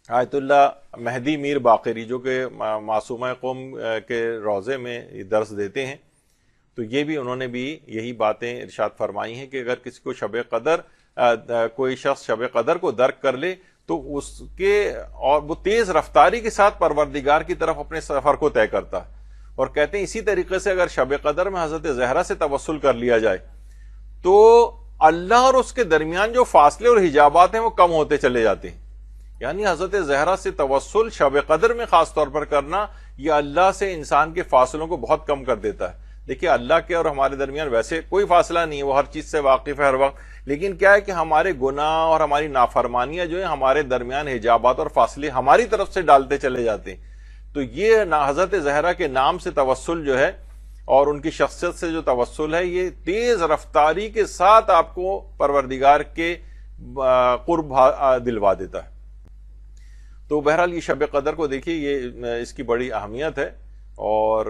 آیت اللہ مہدی میر باقری جو کہ معصومہ قوم کے روضے میں درس دیتے ہیں، تو یہ بھی انہوں نے بھی یہی باتیں ارشاد فرمائی ہیں کہ اگر کسی کو شب قدر کوئی شخص شب قدر کو درک کر لے تو اس کے اور وہ تیز رفتاری کے ساتھ پروردگار کی طرف اپنے سفر کو طے کرتا ہے. اور کہتے ہیں اسی طریقے سے اگر شب قدر میں حضرت زہرا سے توسل کر لیا جائے تو اللہ اور اس کے درمیان جو فاصلے اور حجابات ہیں وہ کم ہوتے چلے جاتے ہیں. یعنی حضرت زہرا سے توسل شب قدر میں خاص طور پر کرنا یہ اللہ سے انسان کے فاصلوں کو بہت کم کر دیتا ہے. دیکھیے اللہ کے اور ہمارے درمیان ویسے کوئی فاصلہ نہیں ہے، وہ ہر چیز سے واقف ہے ہر وقت، لیکن کیا ہے کہ ہمارے گناہ اور ہماری نافرمانیاں جو ہیں ہمارے درمیان حجابات اور فاصلے ہماری طرف سے ڈالتے چلے جاتے ہیں. تو یہ حضرت زہرا کے نام سے توسل جو ہے اور ان کی شخصیت سے جو توسل ہے یہ تیز رفتاری کے ساتھ آپ کو پروردگار کے قرب دلوا دیتا ہے. تو بہرحال یہ شب قدر کو دیکھیے یہ اس کی بڑی اہمیت ہے. اور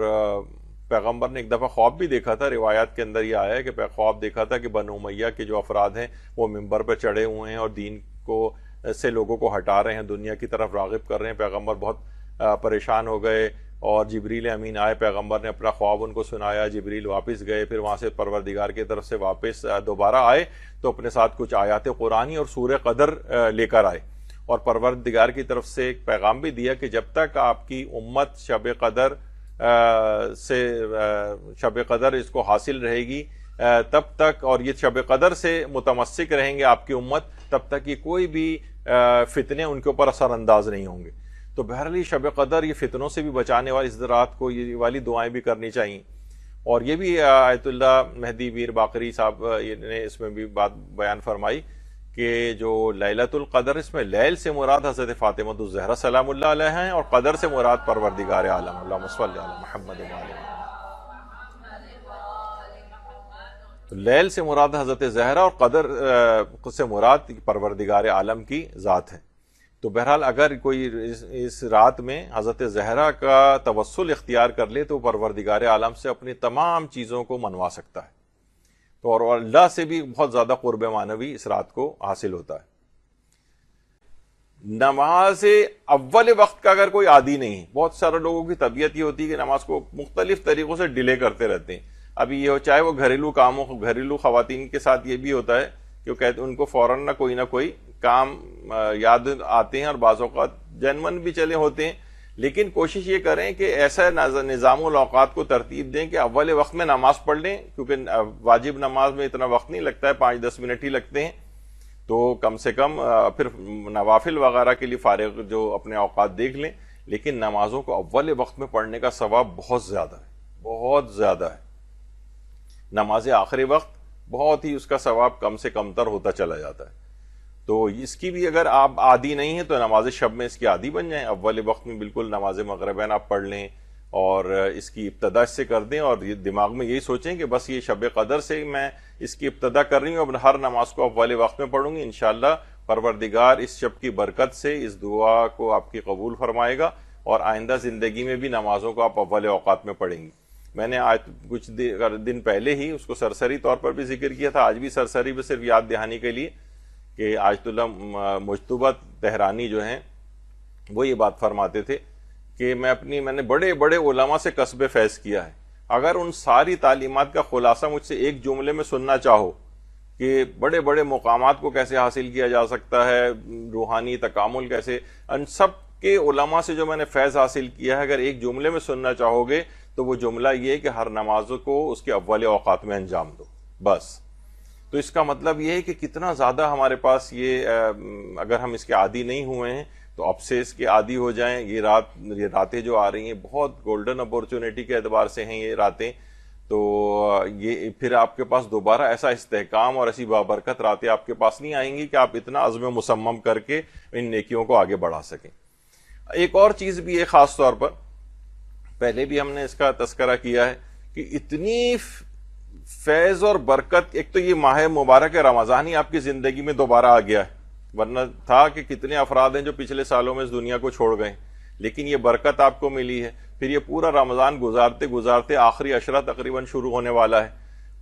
پیغمبر نے ایک دفعہ خواب بھی دیکھا تھا، روایات کے اندر یہ آیا ہے کہ خواب دیکھا تھا کہ بنو امیہ کے جو افراد ہیں وہ ممبر پر چڑھے ہوئے ہیں اور دین کو سے لوگوں کو ہٹا رہے ہیں، دنیا کی طرف راغب کر رہے ہیں. پیغمبر بہت پریشان ہو گئے اور جبریل امین آئے، پیغمبر نے اپنا خواب ان کو سنایا، جبریل واپس گئے، پھر وہاں سے پروردگار کی طرف سے واپس دوبارہ آئے تو اپنے ساتھ کچھ آیات قرآنی اور سورہ قدر لے کر آئے. اور پروردگار کی طرف سے ایک پیغام بھی دیا کہ جب تک آپ کی امت شب قدر سے شب قدر اس کو حاصل رہے گی تب تک، اور یہ شب قدر سے متمسک رہیں گے آپ کی امت، تب تک یہ کوئی بھی فتنے ان کے اوپر اثر انداز نہیں ہوں گے. تو بہرحال یہ شب قدر یہ فتنوں سے بھی بچانے والی اس رات کو یہ والی دعائیں بھی کرنی چاہیے. اور یہ بھی آیت اللہ مہدی میر باقری صاحب نے اس میں بھی بات بیان فرمائی کہ جو لیلۃ القدر، اس میں لیل سے مراد حضرت فاطمہ الزہرا سلام اللہ علیہ ہیں اور قدر سے مراد پروردگار عالم. اللہم صلی علی محمد و علی محمد. تو لیل سے مراد حضرت زہرا اور قدر سے مراد پروردگار عالم کی ذات ہے. تو بہرحال اگر کوئی اس رات میں حضرت زہرا کا توسل اختیار کر لے تو پروردگار عالم سے اپنی تمام چیزوں کو منوا سکتا ہے. تو اور اللہ سے بھی بہت زیادہ قرب معنوی اس رات کو حاصل ہوتا ہے. نماز اول وقت کا اگر کوئی عادی نہیں ہے، بہت سارے لوگوں کی طبیعت یہ ہوتی ہے کہ نماز کو مختلف طریقوں سے ڈیلے کرتے رہتے ہیں. ابھی یہ چاہے وہ گھریلو خواتین کے ساتھ یہ بھی ہوتا ہے کہ وہ کہتے ان کو فوراً نہ کوئی کام یاد آتے ہیں اور بعض اوقات جنمن بھی چلے ہوتے ہیں، لیکن کوشش یہ کریں کہ ایسا نظام الاوقات کو ترتیب دیں کہ اول وقت میں نماز پڑھ لیں، کیونکہ واجب نماز میں اتنا وقت نہیں لگتا ہے، 5-10 منٹ ہی لگتے ہیں. تو کم سے کم پھر نوافل وغیرہ کے لیے فارغ جو اپنے اوقات دیکھ لیں، لیکن نمازوں کو اول وقت میں پڑھنے کا ثواب بہت زیادہ ہے، بہت زیادہ ہے. نماز آخری وقت بہت ہی اس کا ثواب کم سے کم تر ہوتا چلا جاتا ہے. تو اس کی بھی اگر آپ عادی نہیں ہیں تو نماز شب میں اس کی عادی بن جائیں. اول وقت میں بالکل نماز مغربین آپ پڑھ لیں اور اس کی ابتدا اس سے کر دیں، اور دماغ میں یہی سوچیں کہ بس یہ شب قدر سے میں اس کی ابتدا کر رہی ہوں، اب ہر نماز کو اول وقت میں پڑھوں گی. انشاءاللہ پروردگار اس شب کی برکت سے اس دعا کو آپ کی قبول فرمائے گا اور آئندہ زندگی میں بھی نمازوں کو آپ اول اوقات میں پڑھیں گی. میں نے آج کچھ دن پہلے ہی اس کو سرسری طور پر بھی ذکر کیا تھا، آج بھی سرسری میں صرف یاد دہانی کے لیے کہ آیت اللہ مجتبہ تہرانی جو ہیں وہ یہ بات فرماتے تھے کہ میں نے بڑے بڑے علماء سے کسب فیض کیا ہے، اگر ان ساری تعلیمات کا خلاصہ مجھ سے ایک جملے میں سننا چاہو کہ بڑے بڑے مقامات کو کیسے حاصل کیا جا سکتا ہے، روحانی تکامل کیسے، ان سب کے علماء سے جو میں نے فیض حاصل کیا ہے اگر ایک جملے میں سننا چاہو گے تو وہ جملہ یہ ہے کہ ہر نماز کو اس کے اول اوقات میں انجام دو بس. تو اس کا مطلب یہ ہے کہ کتنا زیادہ ہمارے پاس یہ اگر ہم اس کے عادی نہیں ہوئے ہیں تو اب سے اس کے عادی ہو جائیں. یہ راتیں جو آ رہی ہیں بہت گولڈن اپورچونٹی کے اعتبار سے ہیں یہ راتیں. تو یہ پھر آپ کے پاس دوبارہ ایسا استحکام اور ایسی بابرکت راتیں آپ کے پاس نہیں آئیں گی کہ آپ اتنا عزم مصمم کر کے ان نیکیوں کو آگے بڑھا سکیں. ایک اور چیز بھی ہے خاص طور پر، پہلے بھی ہم نے اس کا تذکرہ کیا ہے کہ اتنی فیض اور برکت، ایک تو یہ ماہ مبارک رمضان ہی آپ کی زندگی میں دوبارہ آ گیا ہے، ورنہ تھا کہ کتنے افراد ہیں جو پچھلے سالوں میں اس دنیا کو چھوڑ گئے، لیکن یہ برکت آپ کو ملی ہے. پھر یہ پورا رمضان گزارتے گزارتے آخری عشرہ تقریباً شروع ہونے والا ہے،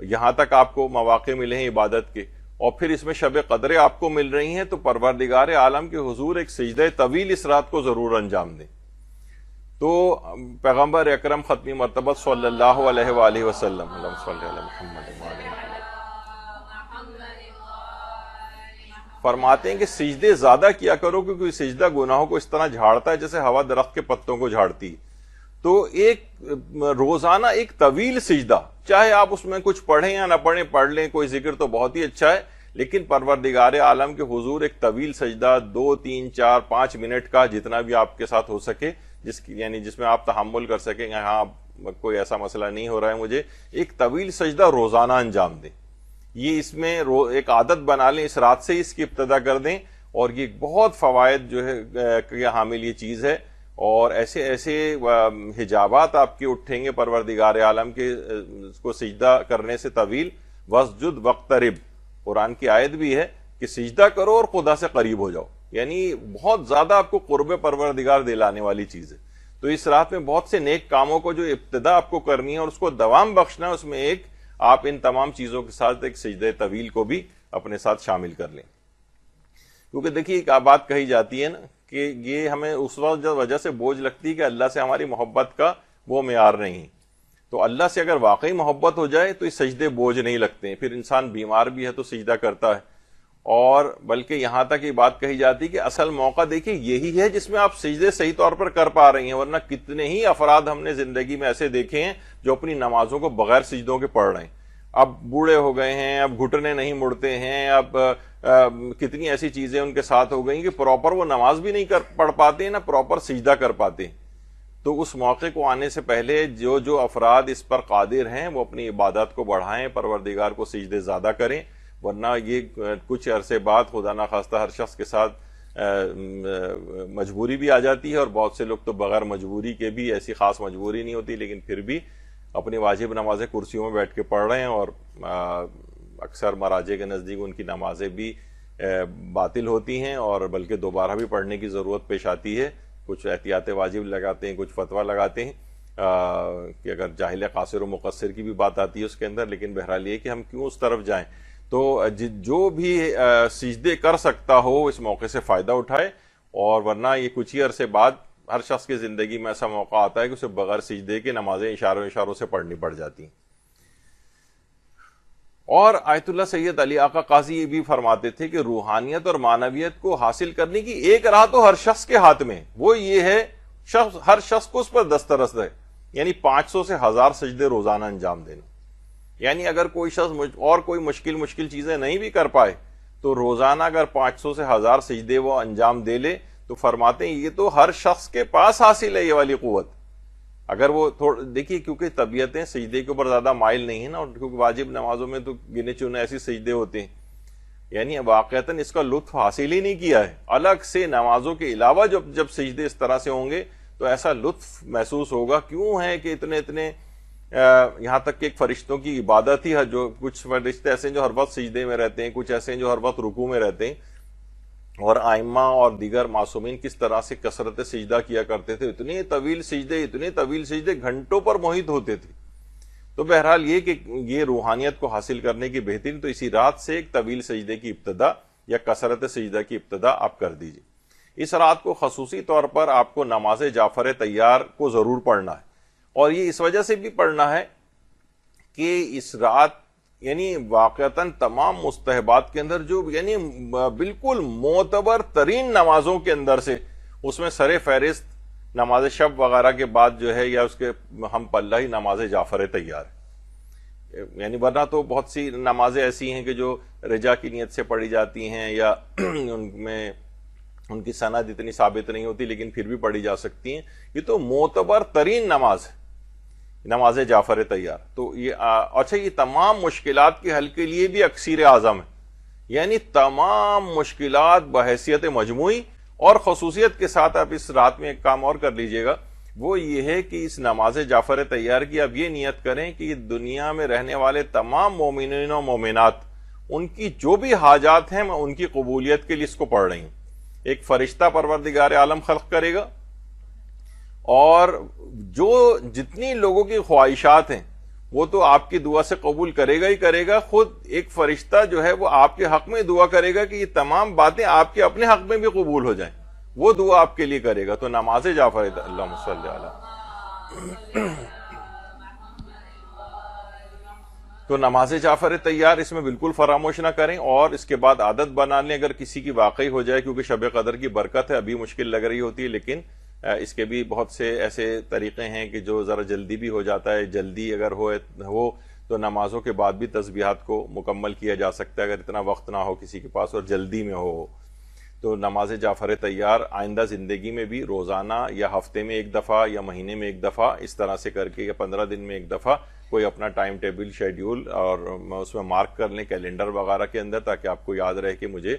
یہاں تک آپ کو مواقع ملے ہیں عبادت کے، اور پھر اس میں شب قدریں آپ کو مل رہی ہیں، تو پروردگار عالم کے حضور ایک سجدہ طویل اس رات کو ضرور انجام دیں۔ تو پیغمبر اکرم ختمی مرتبہ صلی اللہ علیہ وآلہ وسلم، اللہم صلی علی محمد وآلہ محمد، فرماتے ہیں کہ سجدے زیادہ کیا کرو، کیونکہ سجدہ گناہوں کو اس طرح جھاڑتا ہے جیسے ہوا درخت کے پتوں کو جھاڑتی۔ تو ایک روزانہ ایک طویل سجدہ، چاہے آپ اس میں کچھ پڑھیں یا نہ پڑھیں، پڑھ لیں، کوئی ذکر تو بہت ہی اچھا ہے، لیکن پروردگار عالم کے حضور ایک طویل سجدہ 2 3 4 5 منٹ کا، جتنا بھی آپ کے ساتھ ہو سکے، یعنی جس میں آپ تحمل کر سکیں، ہاں کوئی ایسا مسئلہ نہیں ہو رہا ہے مجھے، ایک طویل سجدہ روزانہ انجام دیں۔ یہ اس میں ایک عادت بنا لیں، اس رات سے اس کی ابتدا کر دیں، اور یہ بہت فوائد جو ہے حامل یہ چیز ہے، اور ایسے ایسے حجابات آپ کے اٹھیں گے پروردگار عالم کے کو سجدہ کرنے سے طویل۔ واسجد واقترب، قرآن کی آیت بھی ہے کہ سجدہ کرو اور خدا سے قریب ہو جاؤ، یعنی بہت زیادہ آپ کو قرب پروردگار دلانے والی چیز ہے۔ تو اس رات میں بہت سے نیک کاموں کو جو ابتدا آپ کو کرنی ہے اور اس کو دوام بخشنا ہے، اس میں ایک آپ ان تمام چیزوں کے ساتھ ایک سجدہ طویل کو بھی اپنے ساتھ شامل کر لیں۔ کیونکہ دیکھیے ایک بات کہی جاتی ہے نا کہ یہ ہمیں اس وجہ سے بوجھ لگتی ہے کہ اللہ سے ہماری محبت کا وہ معیار نہیں، تو اللہ سے اگر واقعی محبت ہو جائے تو یہ سجدے بوجھ نہیں لگتے ہیں، پھر انسان بیمار بھی ہے تو سجدہ کرتا ہے، اور بلکہ یہاں تک یہ بات کہی جاتی کہ اصل موقع دیکھیے یہی ہے جس میں آپ سجدے صحیح طور پر کر پا رہی ہیں، ورنہ کتنے ہی افراد ہم نے زندگی میں ایسے دیکھے ہیں جو اپنی نمازوں کو بغیر سجدوں کے پڑھ رہے ہیں، اب بوڑھے ہو گئے ہیں، اب گھٹنے نہیں مڑتے ہیں، اب کتنی ایسی چیزیں ان کے ساتھ ہو گئیں کہ پراپر وہ نماز بھی نہیں پڑھ پاتے ہیں، نہ پراپر سجدہ کر پاتے ہیں۔ تو اس موقع کو آنے سے پہلے جو افراد اس پر قادر ہیں وہ اپنی عبادت کو بڑھائیں، پروردگار کو سجدے زیادہ کریں، ورنہ یہ کچھ عرصے بعد خدا نخواستہ ہر شخص کے ساتھ مجبوری بھی آ جاتی ہے، اور بہت سے لوگ تو بغیر مجبوری کے بھی، ایسی خاص مجبوری نہیں ہوتی لیکن پھر بھی اپنی واجب نمازیں کرسیوں میں بیٹھ کے پڑھ رہے ہیں، اور اکثر مراجع کے نزدیک ان کی نمازیں بھی باطل ہوتی ہیں، اور بلکہ دوبارہ بھی پڑھنے کی ضرورت پیش آتی ہے۔ کچھ احتیاط واجب لگاتے ہیں، کچھ فتویٰ لگاتے ہیں کہ اگر جاہل قاصر و مقصر کی بھی بات آتی ہے اس کے اندر، لیکن بہرحال یہ کہ ہم کیوں اس طرف جائیں۔ تو جو بھی سجدے کر سکتا ہو اس موقع سے فائدہ اٹھائے، اور ورنہ یہ کچھ ہی عرصے بعد ہر شخص کی زندگی میں ایسا موقع آتا ہے کہ اسے بغیر سجدے کے نمازیں اشاروں سے پڑھنی پڑ جاتی ہیں۔ اور آیت اللہ سید علی آقا قاضی یہ بھی فرماتے تھے کہ روحانیت اور معنویت کو حاصل کرنے کی ایک راہ تو ہر شخص کے ہاتھ میں، وہ یہ ہے ہر شخص کو اس پر دسترس ہے، یعنی 500 سے 1000 سجدے روزانہ انجام دینا۔ یعنی اگر کوئی شخص اور کوئی مشکل چیزیں نہیں بھی کر پائے تو روزانہ اگر 500 سے 1000 سجدے وہ انجام دے لے، تو فرماتے ہیں یہ تو ہر شخص کے پاس حاصل ہے یہ والی قوت۔ اگر وہ دیکھیے کیونکہ طبیعتیں سجدے کے اوپر زیادہ مائل نہیں ہیں نا، اور کیونکہ واجب نمازوں میں تو گنے چنے ایسی سجدے ہوتے ہیں، یعنی واقعتاً اس کا لطف حاصل ہی نہیں کیا ہے۔ الگ سے نمازوں کے علاوہ جب سجدے اس طرح سے ہوں گے تو ایسا لطف محسوس ہوگا۔ کیوں ہے کہ اتنے یہاں تک کہ ایک فرشتوں کی عبادت ہی ہے، جو کچھ فرشتے ایسے ہیں جو ہر وقت سجدے میں رہتے ہیں، کچھ ایسے ہیں جو ہر وقت رکوع میں رہتے ہیں، اور ائمہ اور دیگر معصومین کس طرح سے کثرت سجدہ کیا کرتے تھے، اتنے طویل سجدے گھنٹوں پر محیط ہوتے تھے۔ تو بہرحال یہ کہ یہ روحانیت کو حاصل کرنے کی بہترین تو اسی رات سے ایک طویل سجدے کی ابتدا یا کثرت سجدہ کی ابتدا آپ کر دیجیے۔ اس رات کو خصوصی طور پر آپ کو نماز جعفر طیار کو ضرور پڑھنا ہے، اور یہ اس وجہ سے بھی پڑھنا ہے کہ اس رات یعنی واقعتاً تمام مستحبات کے اندر جو یعنی بالکل معتبر ترین نمازوں کے اندر سے اس میں سر فہرست نماز شب وغیرہ کے بعد جو ہے، یا اس کے ہم پلہ ہی نماز جعفر طیار ہے۔ یعنی ورنہ تو بہت سی نمازیں ایسی ہیں کہ جو رجا کی نیت سے پڑھی جاتی ہیں، یا ان میں ان کی سند اتنی ثابت نہیں ہوتی لیکن پھر بھی پڑھی جا سکتی ہیں۔ یہ تو معتبر ترین نماز ہے نماز جعفر طیار۔ تو یہ اچھا، یہ تمام مشکلات کے حل کے لیے بھی اکسیر اعظم ہے، یعنی تمام مشکلات بحیثیت مجموعی اور خصوصیت کے ساتھ آپ اس رات میں ایک کام اور کر لیجئے گا، وہ یہ ہے کہ اس نماز جعفر طیار کی آپ یہ نیت کریں کہ یہ دنیا میں رہنے والے تمام مومنین و مومنات ان کی جو بھی حاجات ہیں میں ان کی قبولیت کے لیے اس کو پڑھ رہی ہوں۔ ایک فرشتہ پروردگار عالم خلق کرے گا، اور جو جتنی لوگوں کی خواہشات ہیں وہ تو آپ کی دعا سے قبول کرے گا ہی کرے گا. خود ایک فرشتہ جو ہے وہ آپ کے حق میں دعا کرے گا کہ یہ تمام باتیں آپ کے اپنے حق میں بھی قبول ہو جائیں, وہ دعا آپ کے لیے کرے گا. تو نماز جعفر, اللہم صلی علی, تو نماز جعفر تیار اس میں بالکل فراموش نہ کریں, اور اس کے بعد عادت بنا لیں اگر کسی کی واقعی ہو جائے, کیونکہ شب قدر کی برکت ہے, ابھی مشکل لگ رہی ہوتی ہے, لیکن اس کے بھی بہت سے ایسے طریقے ہیں کہ جو ذرا جلدی بھی ہو جاتا ہے. جلدی اگر ہو تو نمازوں کے بعد بھی تسبیحات کو مکمل کیا جا سکتا ہے, اگر اتنا وقت نہ ہو کسی کے پاس اور جلدی میں ہو. تو نماز جعفر تیار آئندہ زندگی میں بھی روزانہ یا ہفتے میں ایک دفعہ یا مہینے میں ایک دفعہ اس طرح سے کر کے, یا 15 دن میں ایک دفعہ کوئی اپنا ٹائم ٹیبل شیڈیول اور اس میں مارک کر لیں کیلنڈر وغیرہ کے اندر, تاکہ آپ کو یاد رہے کہ مجھے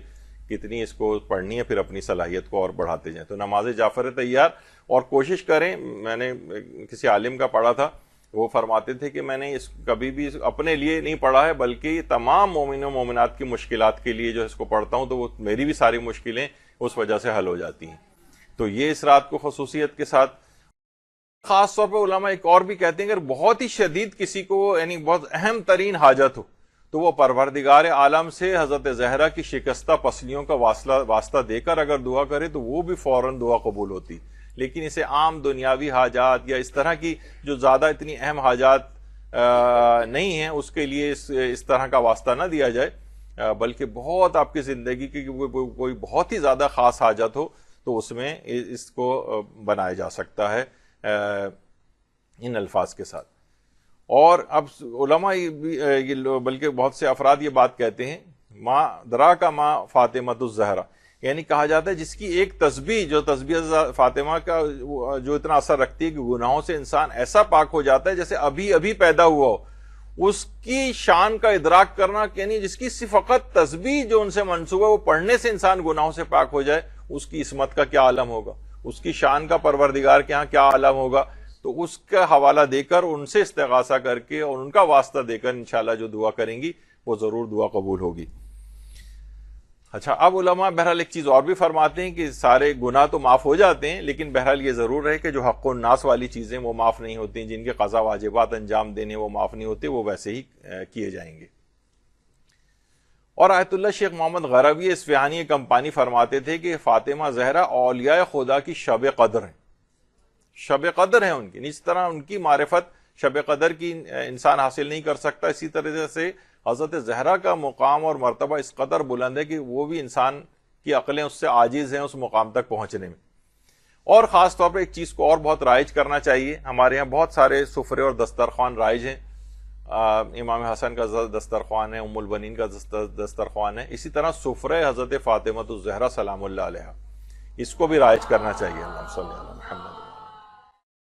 کتنی اس کو پڑھنی ہے, پھر اپنی صلاحیت کو اور بڑھاتے جائیں. تو نماز جعفر تیار, اور کوشش کریں, میں نے کسی عالم کا پڑھا تھا, وہ فرماتے تھے کہ میں نے اس کبھی بھی اپنے لیے نہیں پڑھا ہے, بلکہ تمام مومنوں مومنات کی مشکلات کے لیے جو اس کو پڑھتا ہوں, تو وہ میری بھی ساری مشکلیں اس وجہ سے حل ہو جاتی ہیں. تو یہ اس رات کو خصوصیت کے ساتھ, خاص طور پہ علماء ایک اور بھی کہتے ہیں اگر بہت ہی شدید کسی کو یعنی بہت اہم ترین حاجت ہو, تو وہ پروردگار عالم سے حضرت زہرا کی شکستہ پسلیوں کا واسطہ دے کر اگر دعا کرے تو وہ بھی فوراً دعا قبول ہوتی. لیکن اسے عام دنیاوی حاجات یا اس طرح کی جو زیادہ اتنی اہم حاجات نہیں ہیں, اس کے لیے اس طرح کا واسطہ نہ دیا جائے, بلکہ بہت آپ کی زندگی کی کوئی بہت ہی زیادہ خاص حاجت ہو تو اس میں اس کو بنایا جا سکتا ہے ان الفاظ کے ساتھ. اور اب علماء بلکہ بہت سے افراد یہ بات کہتے ہیں, ما درا کا ما فاطمۃ الزہرا, یعنی کہا جاتا ہے جس کی ایک تسبیح, جو تسبیح فاطمہ کا جو اتنا اثر رکھتی ہے کہ گناہوں سے انسان ایسا پاک ہو جاتا ہے جیسے ابھی ابھی پیدا ہوا ہو, اس کی شان کا ادراک کرنا, یعنی جس کی صرف فقط تسبیح جو ان سے منسوب ہے وہ پڑھنے سے انسان گناہوں سے پاک ہو جائے, اس کی عصمت کا کیا عالم ہوگا, اس کی شان کا پروردگار کے ہاں کیا عالم ہوگا. تو اس کا حوالہ دے کر, ان سے استغاثہ کر کے اور ان کا واسطہ دے کر انشاءاللہ جو دعا کریں گی وہ ضرور دعا قبول ہوگی. اچھا, اب علماء بہرحال ایک چیز اور بھی فرماتے ہیں کہ سارے گناہ تو معاف ہو جاتے ہیں, لیکن بہرحال یہ ضرور ہے کہ جو حق الناس والی چیزیں وہ معاف نہیں ہوتی, جن کے قضا واجبات انجام دینے وہ معاف نہیں ہوتے, وہ ویسے ہی کیے جائیں گے. اور آیت اللہ شیخ محمد غربی اصفہانی کمپانی فرماتے تھے کہ فاطمہ زہرا اولیاء خدا کی شب قدر ہیں, شب قدر ہیں ان کی. اس طرح ان کی معرفت شب قدر کی انسان حاصل نہیں کر سکتا, اسی طرح سے حضرت زہرا کا مقام اور مرتبہ اس قدر بلند ہے کہ وہ بھی انسان کی عقلیں اس سے عاجز ہیں اس مقام تک پہنچنے میں. اور خاص طور پہ ایک چیز کو اور بہت رائج کرنا چاہیے, ہمارے ہاں بہت سارے سفرے اور دسترخوان رائج ہیں, امام حسن کا دسترخوان ہے, ام البنین کا دسترخوان ہے, اسی طرح سفرے حضرت فاطمہ الزہرا سلام اللہ علیہا, اس کو بھی رائج کرنا چاہیے. اللہ صلی اللہ علیہ وسلم.